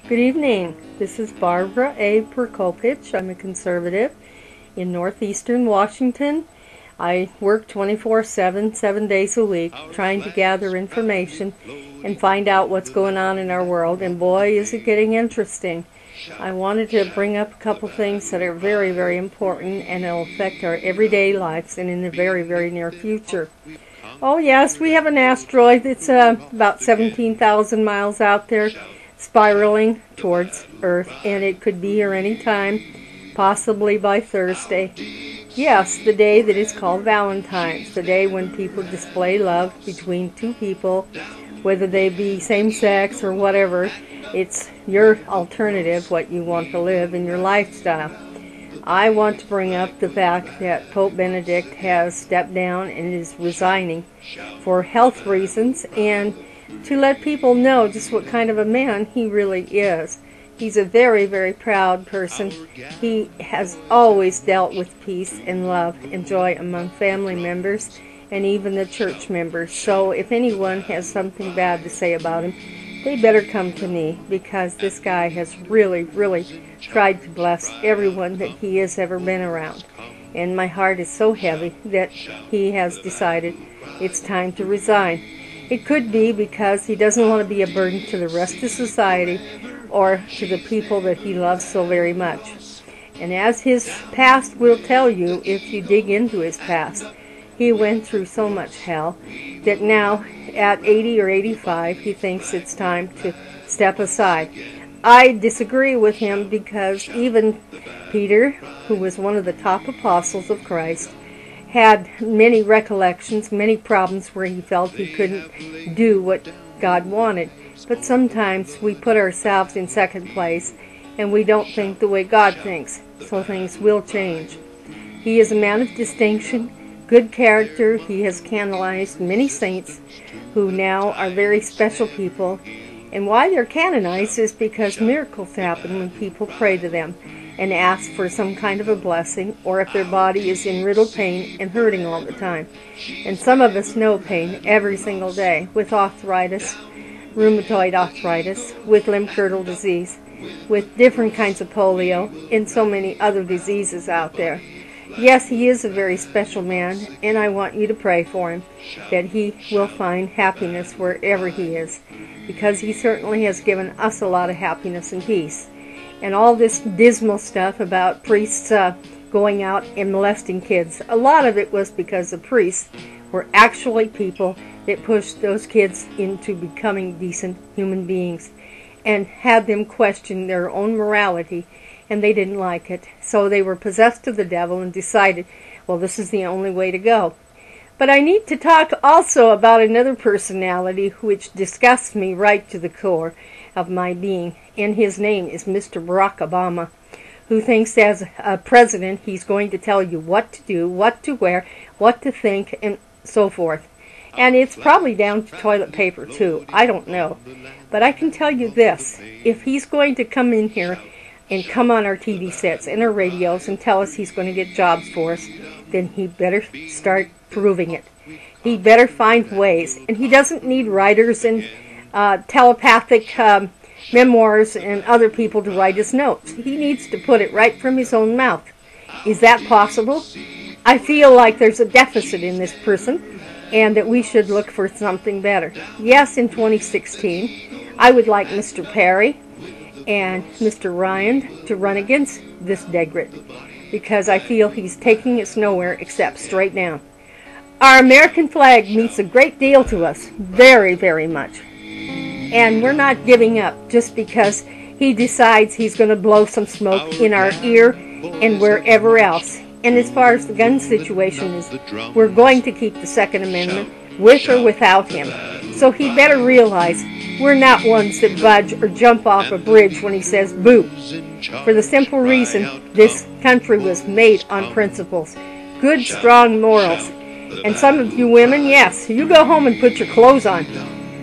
Good evening. This is Barbara A. Prokopich. I'm a conservative in northeastern Washington. I work 24/7, 7 days a week, trying to gather information and find out what's going on in our world. And boy, is it getting interesting. I wanted to bring up a couple things that are very, very important and it'll affect our everyday lives and in the very, very near future. Oh yes, we have an asteroid that's about 17,000 miles out there, spiraling towards Earth, and it could be here any time, possibly by Thursday. Yes, the day that is called Valentine's, the day when people display love between two people, whether they be same-sex or whatever. It's your alternative, what you want to live in your lifestyle. I want to bring up the fact that Pope Benedict has stepped down and is resigning for health reasons, and to let people know just what kind of a man he really is. He's a very, very proud person. He has always dealt with peace and love and joy among family members and even the church members. So if anyone has something bad to say about him, they better come to me, because this guy has really, really tried to bless everyone that he has ever been around. And my heart is so heavy that he has decided it's time to resign. It could be because he doesn't want to be a burden to the rest of society or to the people that he loves so very much. And as his past will tell you, if you dig into his past, he went through so much hell that now at 80 or 85 he thinks it's time to step aside. I disagree with him, because even Peter, who was one of the top apostles of Christ, had many recollections, many problems where he felt he couldn't do what God wanted. But sometimes we put ourselves in second place and we don't think the way God thinks, so things will change. He is a man of distinction, good character. He has canonized many saints who now are very special people. And why they're canonized is because miracles happen when people pray to them and ask for some kind of a blessing, or if their body is in riddled pain and hurting all the time. And some of us know pain every single day, with arthritis, rheumatoid arthritis, with limb-girdle disease, with different kinds of polio, and so many other diseases out there. Yes, he is a very special man, and I want you to pray for him, that he will find happiness wherever he is, because he certainly has given us a lot of happiness and peace. And all this dismal stuff about priests going out and molesting kids, a lot of it was because the priests were actually people that pushed those kids into becoming decent human beings and had them question their own morality, and they didn't like it. So they were possessed of the devil and decided, well, this is the only way to go. But I need to talk also about another personality which disgusts me right to the core of my being, and his name is Mr. Barack Obama, who thinks as a president he's going to tell you what to do, what to wear, what to think, and so forth. And it's probably down to toilet paper too. I don't know. But I can tell you this, if he's going to come in here and come on our TV sets and our radios and tell us he's going to get jobs for us, then he better start proving it. He better find ways. And he doesn't need writers and telepathic memoirs and other people to write his notes. He needs to put it right from his own mouth. Is that possible? I feel like there's a deficit in this person and that we should look for something better. Yes, in 2016, I would like Mr. Perry and Mr. Ryan to run against this degenerate, because I feel he's taking us nowhere except straight down. Our American flag means a great deal to us, very, very much. And we're not giving up just because he decides he's going to blow some smoke in our ear and wherever else. And as far as the gun situation is, we're going to keep the Second Amendment with or without him. So he better realize we're not ones that budge or jump off a bridge when he says boo. For the simple reason this country was made on principles, good, strong morals. And some of you women, yes, you go home and put your clothes on,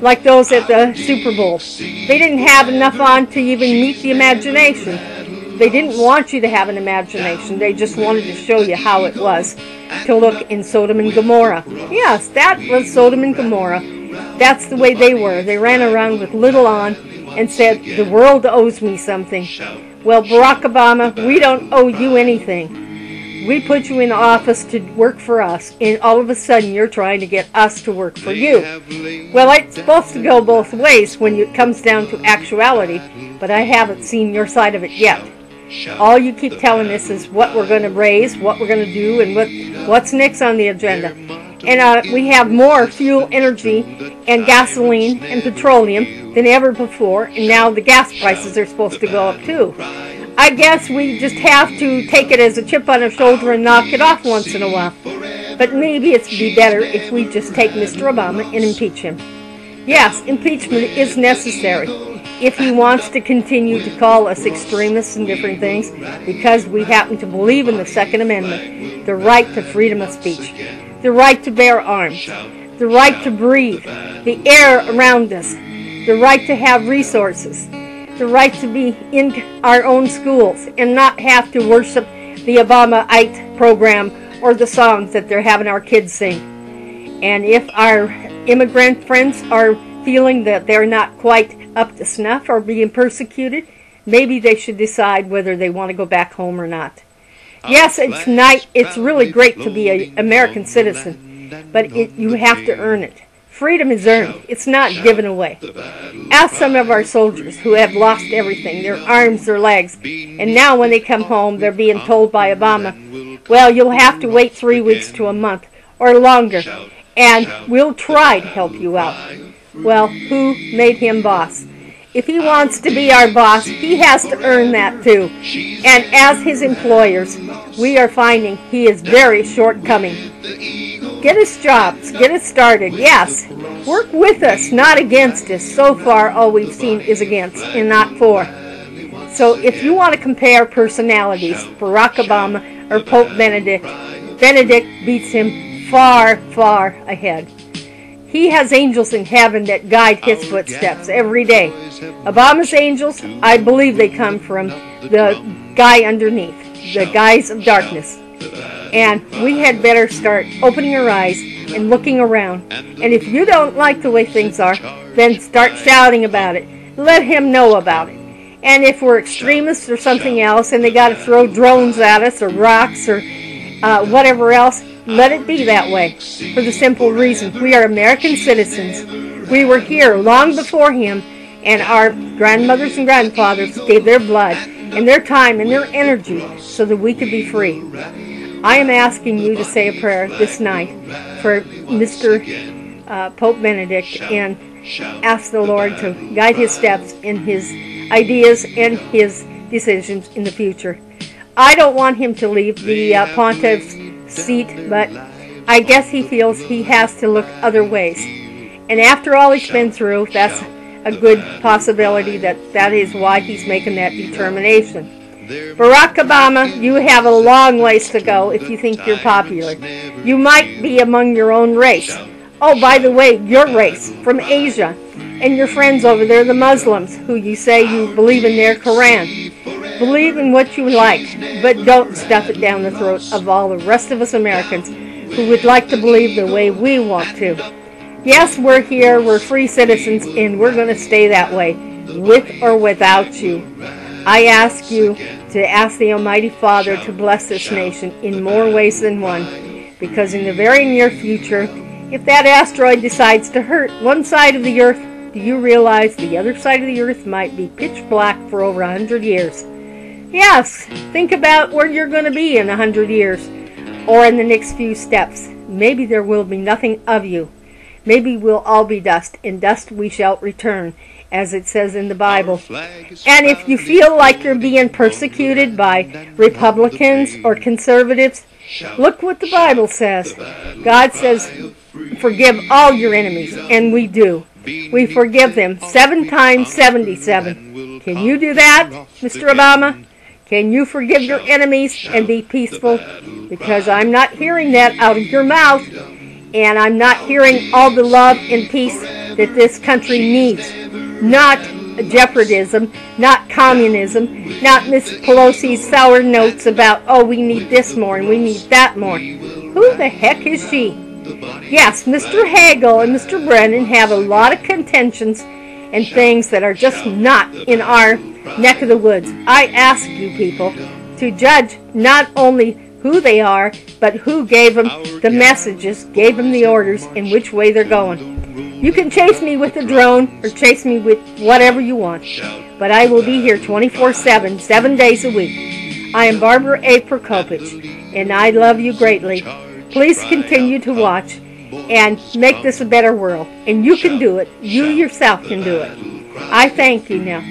like those at the Super Bowl. They didn't have enough on to even meet the imagination. They didn't want you to have an imagination. They just wanted to show you how it was to look in Sodom and Gomorrah. Yes, that was Sodom and Gomorrah. That's the way they were. They ran around with little on and said, the world owes me something. Well, Barack Obama, we don't owe you anything. We put you in office to work for us, and all of a sudden you're trying to get us to work for you. Well, it's supposed to go both ways when it comes down to actuality, but I haven't seen your side of it yet. All you keep telling us is what we're going to raise, what we're going to do, and what's next on the agenda. And we have more fuel, energy, and gasoline and petroleum than ever before, and now the gas prices are supposed to go up too. I guess we just have to take it as a chip on our shoulder and knock it off once in a while. But maybe it'd be better if we just take Mr. Obama and impeach him. Yes, impeachment is necessary if he wants to continue to call us extremists and different things, because we happen to believe in the Second Amendment, the right to freedom of speech, the right to bear arms, the right to breathe, the air around us, the right to have resources, the right to be in our own schools and not have to worship the Obamaite program or the songs that they're having our kids sing. And if our immigrant friends are feeling that they're not quite up to snuff or being persecuted, maybe they should decide whether they want to go back home or not. Yes, it's really great to be an American citizen, but you have to earn it. Freedom is earned. It's not given away. Ask some of our soldiers who have lost everything, their arms, their legs, and now when they come home, they're being told by Obama, well, you'll have to wait 3 weeks to a month or longer, and we'll try to help you out. Well, who made him boss? If he wants to be our boss, he has to earn that too. And as his employers, we are finding he is very shortcoming. Get us jobs. Get us started. Yes. Work with us, not against us. So far, all we've seen is against and not for. So if you want to compare personalities, Barack Obama or Pope Benedict, Benedict beats him far, far ahead. He has angels in heaven that guide his footsteps every day. Obama's angels, I believe they come from the guy underneath, the guys of darkness. And we had better start opening our eyes and looking around. And if you don't like the way things are, then start shouting about it. Let him know about it. And if we're extremists or something else and they got to throw drones at us or rocks or whatever else, let it be that way. For the simple reason, we are American citizens. We were here long before him, and our grandmothers and grandfathers gave their blood and their time and their energy so that we could be free. I am asking you to say a prayer this night for Mr. Pope Benedict and ask the Lord to guide his steps in his ideas and his decisions in the future. I don't want him to leave the pontiff's seat, but I guess he feels he has to look other ways. And after all he's been through, that's a good possibility that is why he's making that determination. Barack Obama, you have a long ways to go if you think you're popular. You might be among your own race. Oh, by the way, your race, from Asia, and your friends over there, the Muslims, who you say you believe in their Quran. Believe in what you like, but don't stuff it down the throat of all the rest of us Americans who would like to believe the way we want to. Yes, we're here, we're free citizens, and we're going to stay that way, with or without you. I ask you to ask the Almighty Father to bless this nation in more ways than one, because in the very near future, if that asteroid decides to hurt one side of the earth, do you realize the other side of the earth might be pitch black for over 100 years? Yes, think about where you're going to be in 100 years, or in the next few steps. Maybe there will be nothing of you. Maybe we'll all be dust, and dust we shall return, as it says in the Bible. And if you feel like you're being persecuted by Republicans or conservatives, look what the Bible says. God says, forgive all your enemies, and we do. We forgive them 7 times 77. Can you do that, Mr. Obama? Can you forgive your enemies and be peaceful? Because I'm not hearing that out of your mouth, and I'm not hearing all the love and peace that this country needs. Not jeopardism, not communism, not Miss Pelosi's sour notes about, oh, we need this more and we need that more. Who the heck is she? Yes, Mr. Hagel and Mr. Brennan have a lot of contentions, and things that are just not in our neck of the woods. I ask you people to judge not only who they are, but who gave them the messages, gave them the orders, and which way they're going. You can chase me with a drone or chase me with whatever you want, but I will be here 24/7, 7 days a week. I am Barbara A. Prokopich, and I love you greatly. Please continue to watch and make this a better world. And you can do it. You yourself can do it. I thank you now.